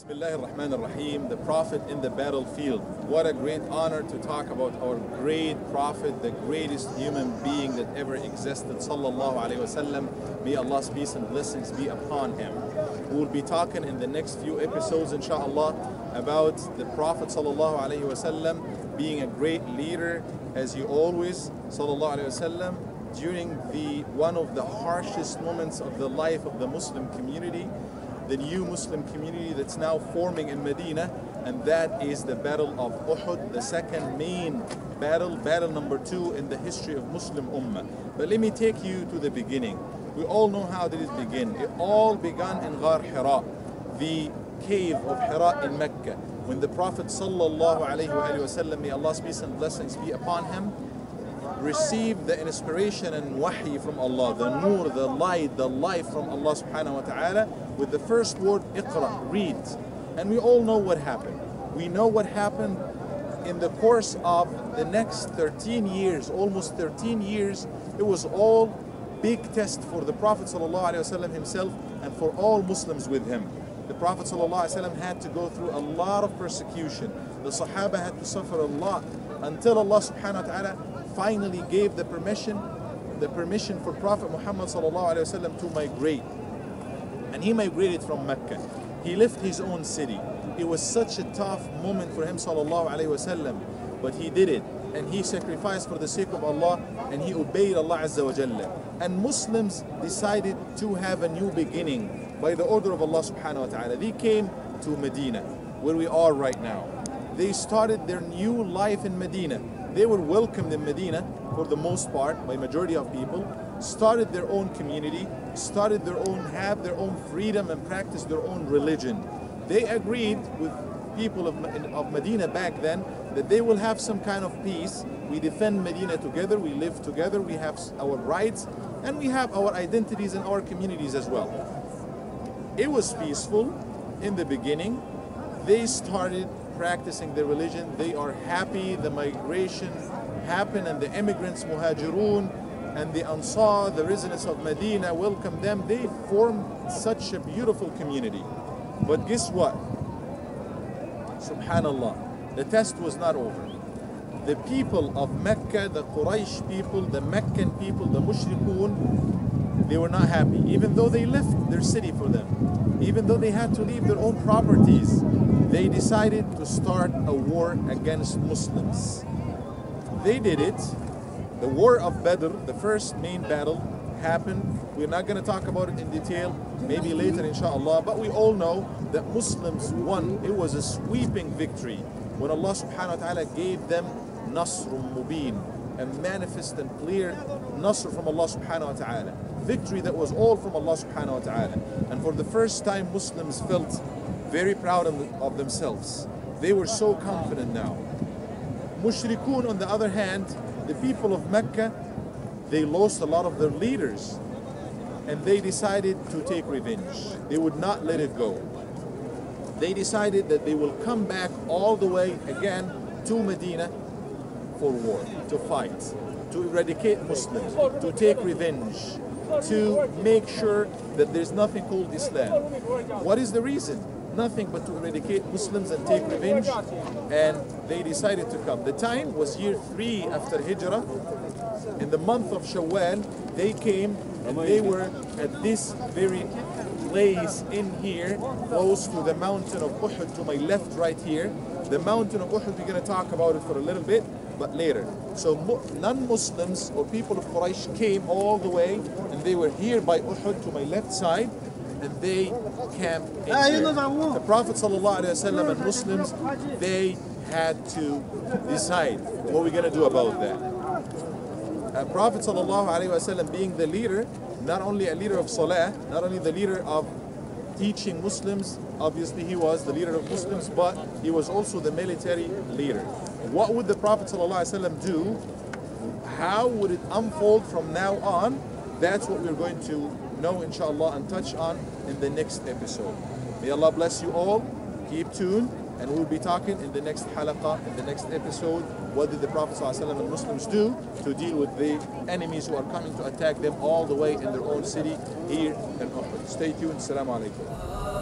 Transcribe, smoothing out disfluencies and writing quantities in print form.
Bismillahir Rahmanir Rahim, the Prophet in the battlefield. What a great honor to talk about our great Prophet, the greatest human being that ever existed, Sallallahu Alaihi Wasallam. May Allah's peace and blessings be upon him. We will be talking in the next few episodes, inshallah, about the Prophet Sallallahu Alaihi Wasallam being a great leader, as he always, Sallallahu Alaihi Wasallam, during one of the harshest moments of the life of the Muslim community, the new Muslim community that's now forming in Medina, and that is the Battle of Uhud, the second main battle number 2 in the history of Muslim Ummah. But let me take you to the beginning. We all know how did it begin. It all began in Ghar Hira, the cave of Hira in Mecca, when the Prophet Sallallahu Alaihi Wasallam, may Allah's peace and blessings be upon him, received the inspiration and wahi from Allah, the nur, the light, the life from Allah subhanahu wa ta'ala, with the first word, Iqra, read. And we all know what happened. We know what happened in the course of the next 13 years, almost 13 years. It was all big test for the Prophet sallallahu alaihi wasallam himself and for all Muslims with him. The Prophet sallallahu alaihi wasallam had to go through a lot of persecution. The Sahaba had to suffer a lot until Allah subhanahu wa ta'ala finally gave the permission for Prophet Muhammad sallallahu alaihi wasallam to migrate. And he migrated from Mecca. He left his own city. It was such a tough moment for him sallallahu alaihi wasallam, but he did it, and he sacrificed for the sake of Allah, and he obeyed Allah Azza wa Jalla. And Muslims decided to have a new beginning by the order of Allah subhanahu wa ta'ala. They came to Medina, where we are right now. They started their new life in Medina. They were welcomed in Medina for the most part by majority of people, started their own community, have their own freedom and practice their own religion. They agreed with people of Medina back then that they will have some kind of peace. We defend Medina together, we live together, we have our rights, and we have our identities and our communities as well. It was peaceful in the beginning. They started practicing their religion. They are happy. The migration happened, and the immigrants, Muhajirun, and the Ansar, the residents of Medina, welcomed them. They formed such a beautiful community. But guess what? Subhanallah, the test was not over. The people of Mecca, the Quraysh people, the Meccan people, the Mushrikun, they were not happy. Even though they left their city for them, even though they had to leave their own properties, they decided to start a war against Muslims. They did it. The War of Badr, the first main battle, happened. We're not going to talk about it in detail, maybe later inshallah, but we all know that Muslims won. It was a sweeping victory when Allah subhanahu wa ta'ala gave them Nasrun Mubin, a manifest and clear Nasr from Allah subhanahu wa ta'ala. Victory that was all from Allah subhanahu wa ta'ala. And for the first time, Muslims felt very proud of themselves. They were so confident now. Mushrikun, on the other hand, the people of Mecca, they lost a lot of their leaders, and they decided to take revenge. They would not let it go. They decided that they will come back all the way again to Medina for war, to fight, to eradicate Muslims, to take revenge, to make sure that there's nothing called Islam. What is the reason? Nothing but to eradicate Muslims and take revenge, and they decided to come. The time was year 3 after Hijrah. In the month of Shawwal, they came, and they were at this very place in here, close to the mountain of Uhud, to my left right here. The mountain of Uhud, we're going to talk about it for a little bit, but later. So non-Muslims or people of Quraysh came all the way, and they were here by Uhud to my left side, and they camped in here. The Prophet ﷺ and Muslims, they had to decide what we're going to do about that. Prophet ﷺ, being the leader, not only a leader of Salah, not only the leader of teaching Muslims, obviously he was the leader of Muslims, but he was also the military leader. What would the Prophet ﷺ do? How would it unfold from now on? That's what we're going to know, inshallah, and touch on in the next episode. May Allah bless you all. Keep tuned, and we'll be talking in the next halaqah, in the next episode, what did the Prophet ﷺ and Muslims do to deal with the enemies who are coming to attack them all the way in their own city here in Uhud. Stay tuned. Assalamu alaikum.